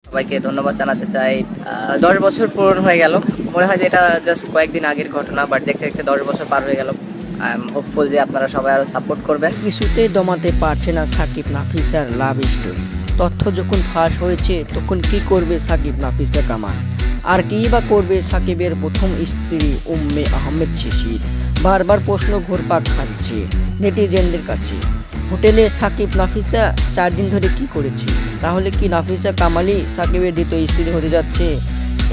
সবাইকে ধন্যবাদ জানাতে চাই। 10 বছর পূরণ হয়ে গেল। মনে হয় যে এটা জাস্ট কয়েকদিন আগের ঘটনা, বাট দেখতে দেখতে 10 বছর পার হয়ে গেল। আই এম হোপফুল যে আপনারা সবাই আরও সাপোর্ট করবেন। কিছুতেই দমাতে পারছে না সাকিব নাফিসার লাভ স্টোরি। তথ্য যখন ফাঁস হয়েছে তখন কি করবে সাকিব নাফিসা কামাল, আর কী বা করবে সাকিবের প্রথম স্ত্রী উম্মে আহমেদ শিশির? বারবার প্রশ্ন ঘুরপাক খাচ্ছে নেটিজেনদের কাছে। হোটেলে সাকিব নাফিসা 4 দিন ধরে কি করেছে? তাহলে কি নাফিসা কামালই সাকিবের দ্বিতীয় স্ত্রী হতে যাচ্ছে?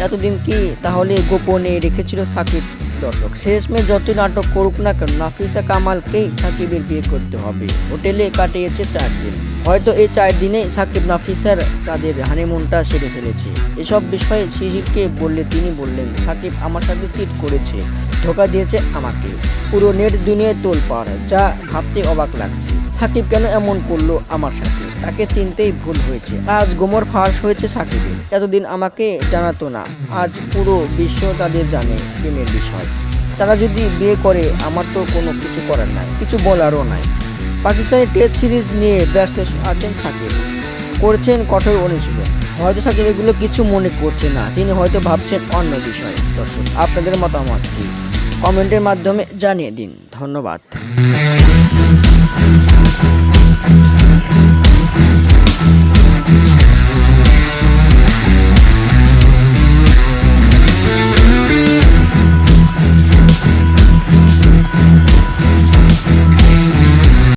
এতদিন কি তাহলে গোপনে রেখেছিল সাকিব? দর্শক, শেষমেশ যতই নাটক করুক না কেন, নাফিসা কামালকেই সাকিবের বিয়ে করতে হবে। হোটেলে কাটিয়েছে 4 দিন। হয়তো এই 4 দিনে সাকিব নাফিসার তাদের হানিমুনটা সেরে ফেলেছে। এসব বিষয়ে শিশিরকে বললে তিনি বললেন, সাকিব আমার সাথে চিট করেছে, ধোকা দিয়েছে আমাকে। পুরো নেট দুনিয়ায় তোলপাড়, যা ভাবতে অবাক লাগছে। সাকিব কেন এমন করলো আমার সাথে? তাকে চিনতেই ভুল হয়েছে। আজ গোমর ফাঁস হয়েছে সাকিবের। এতদিন আমাকে জানাতো না, আজ পুরো বিশ্ব তাদের জানে প্রেমের বিষয়। তারা যদি বিয়ে করে আমার তো কোনো কিছু করার নাই, কিছু বলারও নাই। পাকিস্তানের টেস্ট সিরিজ নিয়ে ব্যস্ত আছেন সাকিব, করছেন কঠোর অনুশীলন। হয়তো সাকিব এগুলো কিছু মনে করছে না, তিনি হয়তো ভাবছেন অন্য বিষয়। দর্শক, আপনাদের মতামত কি? কমেন্টের মাধ্যমে জানিয়ে দিন। ধন্যবাদ।